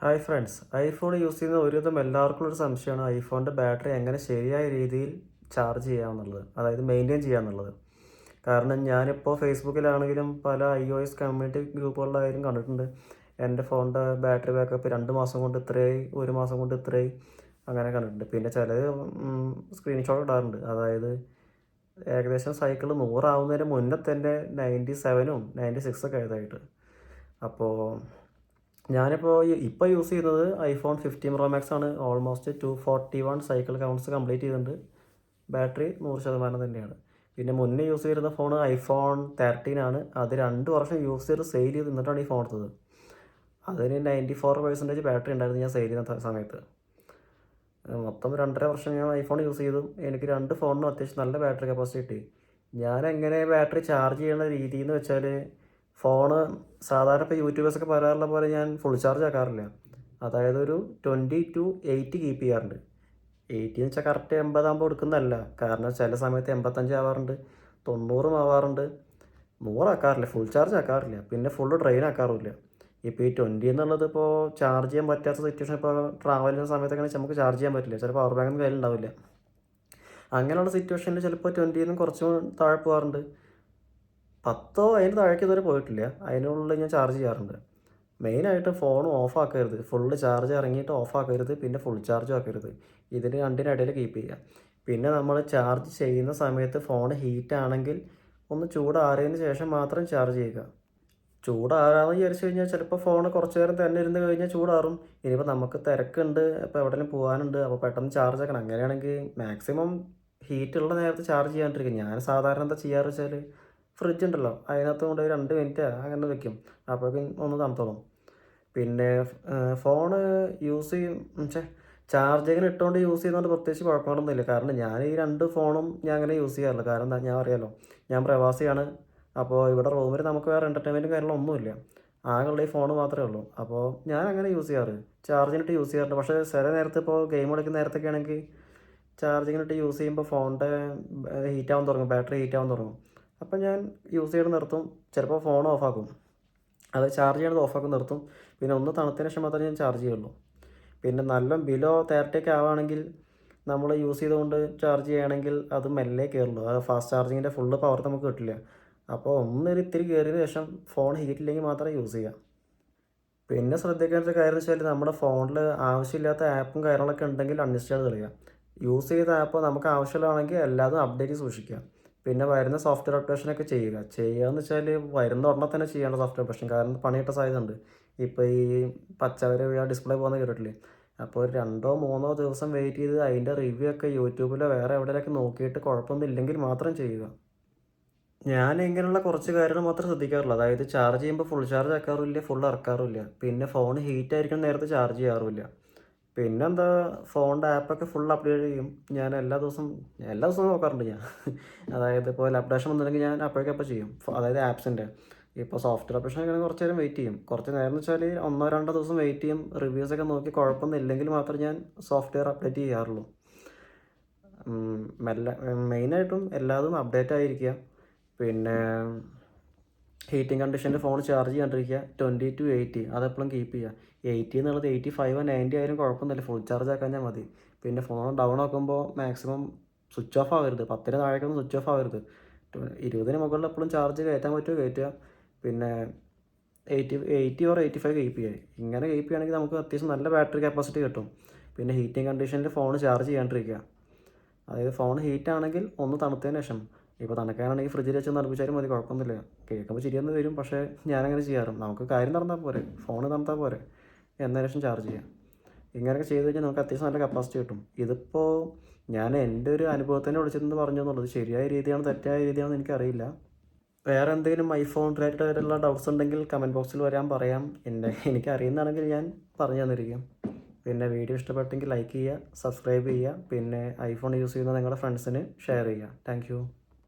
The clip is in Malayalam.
ഹായ് ഫ്രണ്ട്സ്, ഐഫോൺ യൂസ് ചെയ്യുന്ന ഒരുവിധം എല്ലാവർക്കും ഒരു സംശയമാണ് ഐഫോണിൻ്റെ ബാറ്ററി എങ്ങനെ ശരിയായ രീതിയിൽ ചാർജ് ചെയ്യാമെന്നുള്ളത്, അതായത് മെയിൻറ്റെയിൻ ചെയ്യാമെന്നുള്ളത്. കാരണം ഞാനിപ്പോൾ ഫേസ്ബുക്കിലാണെങ്കിലും പല iOS കമ്മ്യൂണിറ്റി ഗ്രൂപ്പുകളിലായാലും കണ്ടിട്ടുണ്ട്. എൻ്റെ ഫോണിൻ്റെ ബാറ്ററി ബാക്കപ്പ് 2 മാസം കൊണ്ട് ഇത്രയായി, 1 മാസം കൊണ്ട് ഇത്രയായി, അങ്ങനെ കണ്ടിട്ടുണ്ട്. പിന്നെ ചിലർ സ്ക്രീൻഷോട്ട് ഇടാറുണ്ട്, അതായത് ഏകദേശം സൈക്കിൾ 100 ആവുന്നതിന് മുന്നേ തന്നെ 97ഉം 96 ഒക്കെ ആയതായിട്ട്. അപ്പോൾ ഇപ്പോൾ യൂസ് ചെയ്യുന്നത് ഐഫോൺ 15 പ്രോ മാക്സ് ആണ്. ഓൾമോസ്റ്റ് 241 സൈക്കിൾ കൗണ്ട്സ് കംപ്ലീറ്റ് ചെയ്തിട്ടുണ്ട്. ബാറ്ററി 100% തന്നെയാണ്. പിന്നെ മുന്നേ യൂസ് ചെയ്തിരുന്ന ഫോൺ ഐഫോൺ 13 ആണ്. അത് 2 വർഷം യൂസ് ചെയ്ത് സെയിൽ ചെയ്ത് നിന്നിട്ടാണ് ഈ ഫോൺ എടുത്തത്. അതിന് 94% ബാറ്ററി ഉണ്ടായിരുന്നു ഞാൻ സെയിൽ ചെയ്യുന്ന സമയത്ത്. മൊത്തം 2.5 വർഷം ഞാൻ ഐഫോൺ യൂസ് ചെയ്തു. എനിക്ക് 2 ഫോണിനും അത്യാവശ്യം നല്ല ബാറ്ററി കപ്പാസിറ്റി കിട്ടി. ഞാൻ എങ്ങനെ ബാറ്ററി ചാർജ് ചെയ്യുന്ന രീതി എന്ന് വെച്ചാൽ, ഫോണ് സാധാരണ ഇപ്പോൾ യൂട്യൂബേഴ്സൊക്കെ പറയാറുള്ള പോലെ ഞാൻ ഫുൾ ചാർജ് ആക്കാറില്ല. അതായത് ഒരു 20 to 80 കീപ്പ് ചെയ്യാറുണ്ട്. 80 എന്ന് വെച്ചാൽ കറക്റ്റ് 80 ആകുമ്പോൾ എടുക്കുന്നതല്ല. കാരണം ചില സമയത്ത് 85 ആവാറുണ്ട്, 90 ആവാറുണ്ട്. 100 ആക്കാറില്ല, ഫുൾ ചാർജ് ആക്കാറില്ല. പിന്നെ ഫുള്ള് ഡ്രെയിൻ ആക്കാറുമില്ല. ഇപ്പോൾ ഈ 20 എന്നുള്ളത് ഇപ്പോൾ ചാർജ് ചെയ്യാൻ പറ്റാത്ത സിറ്റുവേഷൻ, ഇപ്പോൾ ട്രാവൽ ചെയ്യുന്ന സമയത്തൊക്കെ നമുക്ക് ചാർജ് ചെയ്യാൻ പറ്റില്ല. ചിലപ്പോൾ പവർ ബാങ്കൊന്നും കയ്യിലുണ്ടാവില്ല. അങ്ങനെയുള്ള സിറ്റുവേഷനിൽ ചിലപ്പോൾ 20 കുറച്ചും താഴെ പോകാറുണ്ട്. 10 അതിന് താഴേക്ക് ഇതുവരെ പോയിട്ടില്ല. അതിനുള്ളിൽ ഞാൻ ചാർജ് ചെയ്യാറുണ്ട്. മെയിനായിട്ട് ഫോൺ ഓഫ് ആക്കരുത്. ഫുള്ള് ചാർജ് ഇറങ്ങിയിട്ട് ഓഫ് ആക്കരുത്, പിന്നെ ഫുൾ ചാർജും ആക്കരുത്. ഇതിന് രണ്ടിനും ഇടയിൽ കീപ്പ് ചെയ്യുക. പിന്നെ നമ്മൾ ചാർജ് ചെയ്യുന്ന സമയത്ത് ഫോൺ ഹീറ്റ് ആണെങ്കിൽ ഒന്ന് ചൂടാറിയതിന് ശേഷം മാത്രം ചാർജ് ചെയ്യുക. ചൂടാറാമെന്ന് വിചാരിച്ചു കഴിഞ്ഞാൽ ചിലപ്പോൾ ഫോൺ കുറച്ച് നേരം തന്നെ ഇരുന്ന് കഴിഞ്ഞാൽ ചൂടാറും. ഇനിയിപ്പോൾ നമുക്ക് തിരക്കുണ്ട്, ഇപ്പോൾ എവിടെയെങ്കിലും പോകാനുണ്ട്, അപ്പോൾ പെട്ടെന്ന് ചാർജ് ആക്കണം. അങ്ങനെയാണെങ്കിൽ മാക്സിമം ഹീറ്റുള്ള നേരത്ത് ചാർജ് ചെയ്യാണ്ടിരിക്കും. ഞാൻ സാധാരണ എന്താ ചെയ്യാറ് വെച്ചാൽ, ഫ്രിഡ്ജ് ഉണ്ടല്ലോ, അതിനകത്ത് കൊണ്ട് 2 മിനിറ്റ് അങ്ങനെ വെക്കും. അപ്പോഴേക്കും ഒന്ന് തണുത്തോളും. പിന്നെ ഫോണ് യൂസ് ചെയ്യും ചാർജിങ്ങിന് ഇട്ടുകൊണ്ട് യൂസ് ചെയ്യുന്നതുകൊണ്ട് പ്രത്യേകിച്ച് കുഴപ്പങ്ങളൊന്നുമില്ല. കാരണം ഞാൻ ഈ 2 ഫോണും ഞാൻ അങ്ങനെ യൂസ് ചെയ്യാറില്ല. കാരണം എന്താ, ഞാൻ അറിയാലോ, ഞാൻ പ്രവാസിയാണ്. അപ്പോൾ ഇവിടെ റൂമിൽ നമുക്ക് വേറെ എൻ്റർടൈൻമെൻറ്റും കാര്യങ്ങളൊന്നുമില്ല. ആകെയുള്ള ഈ ഫോൺ മാത്രമേ ഉള്ളൂ. അപ്പോൾ ഞാൻ അങ്ങനെ യൂസ് ചെയ്യാറ്, ചാർജിനിട്ട് യൂസ് ചെയ്യാറുണ്ട്. പക്ഷേ ചില നേരത്ത് ഇപ്പോൾ ഗെയിം കളിക്കുന്ന നേരത്തൊക്കെ ആണെങ്കിൽ ചാർജിങ്ങിനിട്ട് യൂസ് ചെയ്യുമ്പോൾ ഫോണിൻ്റെ ഹീറ്റാവാൻ തുടങ്ങും, ബാറ്ററി ഹീറ്റാവാൻ തുടങ്ങും. അപ്പോൾ ഞാൻ യൂസ് ചെയ്ത് നിർത്തും. ചിലപ്പോൾ ഫോൺ ഓഫാക്കും, അത് ചാർജ് ചെയ്യണത് ഓഫാക്കി നിർത്തും. പിന്നെ ഒന്ന് തണുത്തതിന് ശേഷം മാത്രമേ ഞാൻ ചാർജ് ചെയ്യുള്ളൂ. പിന്നെ നല്ല ബിലോ 30 ഒക്കെ ആവുകയാണെങ്കിൽ, നമ്മൾ യൂസ് ചെയ്തുകൊണ്ട് ചാർജ് ചെയ്യുകയാണെങ്കിൽ അത് മെല്ലെ കയറുള്ളൂ. അത് ഫാസ്റ്റ് ചാർജിങ്ങിൻ്റെ ഫുള്ള് പവർ നമുക്ക് കിട്ടില്ല. അപ്പോൾ ഒന്നൊരു ഇത്തിരി കയറിയതിന് ശേഷം ഫോൺ ഹീറ്റില്ലെങ്കിൽ മാത്രമേ യൂസ് ചെയ്യുക. പിന്നെ ശ്രദ്ധിക്കേണ്ട ഒരു കാര്യം എന്ന് വെച്ചാൽ, നമ്മുടെ ഫോണിൽ ആവശ്യമില്ലാത്ത ആപ്പും കാര്യങ്ങളൊക്കെ ഉണ്ടെങ്കിൽ അൺഇൻസ്റ്റാൾ കളയുക. യൂസ് ചെയ്ത ആപ്പ് നമുക്ക് ആവശ്യമുള്ളതാണെങ്കിൽ എല്ലാതും അപ്ഡേറ്റ് സൂക്ഷിക്കുക. പിന്നെ വരുന്ന സോഫ്റ്റ്വെയർ അപ്ഡേഷനൊക്കെ ചെയ്യുകയെന്ന് വെച്ചാൽ വരുന്ന ഉടനെ തന്നെ ചെയ്യേണ്ട സോഫ്റ്റ്വെയർ അപ്ഡേഷൻ. കാരണം പണിയിട്ട സാധ്യതയുണ്ട്. ഇപ്പോൾ ഈ പച്ചവരെ ഡിസ്പ്ലേ പോകുന്ന കേട്ടിട്ടില്ലേ? അപ്പോൾ ഒരു 2-3 ദിവസം വെയിറ്റ് ചെയ്ത് അതിൻ്റെ റിവ്യൂ ഒക്കെ യൂട്യൂബിലോ വേറെ എവിടെയൊക്കെ നോക്കിയിട്ട് കുഴപ്പമൊന്നും ഇല്ലെങ്കിൽ മാത്രം ചെയ്യുക. ഞാൻ ഇങ്ങനെയുള്ള കുറച്ച് കാര്യങ്ങൾ മാത്രമേ ശ്രദ്ധിക്കാറുള്ളൂ. അതായത് ചാർജ് ചെയ്യുമ്പോൾ ഫുൾ ചാർജ് ആക്കാറുമില്ല, ഫുൾ ഇറക്കാറുമില്ല. പിന്നെ ഫോൺ ഹീറ്റ് ആയിരിക്കുന്ന നേരത്ത് ചാർജ് ചെയ്യാറുമില്ല. പിന്നെന്താ, ഫോണിൻ്റെ ആപ്പൊക്കെ ഫുൾ അപ്ഡേറ്റ് ചെയ്യും. ഞാൻ എല്ലാ ദിവസവും നോക്കാറുണ്ട് ഞാൻ. അതായത് ഇപ്പോൾ അപ്ഡേഷൻ വന്നിട്ടുണ്ടെങ്കിൽ ഞാൻ അപ്പോഴേക്കപ്പോൾ ചെയ്യും. അതായത് ആപ്സിൻ്റെ ഇപ്പോൾ സോഫ്റ്റ്വെയർ അപ്ഡേഷൻ ഒക്കെ കുറച്ച് നേരം വെയിറ്റ് ചെയ്യും. കുറച്ച് നേരം എന്ന് വെച്ചാൽ 1-2 ദിവസം വെയിറ്റ് ചെയ്യും. റിവ്യൂസൊക്കെ നോക്കി കുഴപ്പമൊന്നും ഇല്ലെങ്കിൽ മാത്രമേ ഞാൻ സോഫ്റ്റ്വെയർ അപ്ഡേറ്റ് ചെയ്യാറുള്ളൂ. മെയിനായിട്ടും എല്ലാതും അപ്ഡേറ്റ് ആയിരിക്കുക. പിന്നെ ഹീറ്റിംഗ് കണ്ടീഷനിൽ ഫോൺ ചാർജ് ചെയ്യാണ്ടിരിക്കുക. 20 to 80 അതെപ്പോഴും കീപ്പ് ചെയ്യുക. 80 എന്നുള്ളത് 85 90 ആയാലും കുഴപ്പമൊന്നുമില്ല, ഫുൾ ചാർജ് ആക്കാൻ മതി. പിന്നെ ഫോൺ ഡൗൺ ആക്കുമ്പോൾ മാക്സിമം സ്വിച്ച് ഓഫ് ആവരുത്. 10 താഴേക്കൊന്നും സ്വിച്ച് ഓഫ് ആവരുത്. 20 മുകളിൽ എപ്പോഴും ചാർജ് കയറ്റാൻ പറ്റുമോ കയറ്റുക. പിന്നെ 80 or 85 കീപ്പ് ചെയ്യുക. ഇങ്ങനെ കീപ്പ് ചെയ്യുകയാണെങ്കിൽ നമുക്ക് അത്യാവശ്യം നല്ല ബാറ്ററി കപ്പാസിറ്റി കിട്ടും. പിന്നെ ഹീറ്റിംഗ് കണ്ടീഷനിൽ ഫോൺ ചാർജ് ചെയ്യാണ്ടിരിക്കുക. അതായത് ഫോൺ ഹീറ്റ് ആണെങ്കിൽ ഒന്ന് തണുത്തതിന് ശേഷം, ഇപ്പോൾ തണുക്കാനാണെങ്കിൽ ഫ്രിഡ്ജിൽ വെച്ച് തണുപ്പിച്ചാലും മതി, കുഴപ്പമൊന്നുമില്ല. കേൾക്കുമ്പോൾ ചിരിയൊന്നും വരും, പക്ഷേ ഞാനങ്ങനെ ചെയ്യാറുണ്ട്. നമുക്ക് കാര്യം നടന്നാൽ പോരെ, ഫോൺ തണുത്താൽ പോരെ, എന്നതിന് ശേഷം ചാർജ് ചെയ്യാം. ഇങ്ങനെയൊക്കെ ചെയ്ത് കഴിഞ്ഞാൽ നമുക്ക് അത്യാവശ്യം നല്ല കപ്പാസിറ്റി കിട്ടും. ഇതിപ്പോൾ ഞാൻ എൻ്റെ ഒരു അനുഭവത്തിനെ വിളിച്ചിട്ട് പറഞ്ഞു എന്നുള്ളത്. ശരിയായ രീതിയാണ് തെറ്റായ രീതിയാണെന്ന് എനിക്കറിയില്ല. വേറെ എന്തെങ്കിലും ഐഫോൺ റിലേറ്റഡ് ആയിട്ടുള്ള ഡൗട്ട്സ് ഉണ്ടെങ്കിൽ കമൻറ്റ് ബോക്സിൽ വരാൻ പറയാം. എനിക്കറിയുന്നതാണെങ്കിൽ ഞാൻ പറഞ്ഞു തന്നിരിക്കും. പിന്നെ വീഡിയോ ഇഷ്ടപ്പെട്ടെങ്കിൽ ലൈക്ക് ചെയ്യുക, സബ്സ്ക്രൈബ് ചെയ്യുക. പിന്നെ ഐഫോൺ യൂസ് ചെയ്യുന്ന നിങ്ങളുടെ ഫ്രണ്ട്സിന് ഷെയർ ചെയ്യുക. താങ്ക്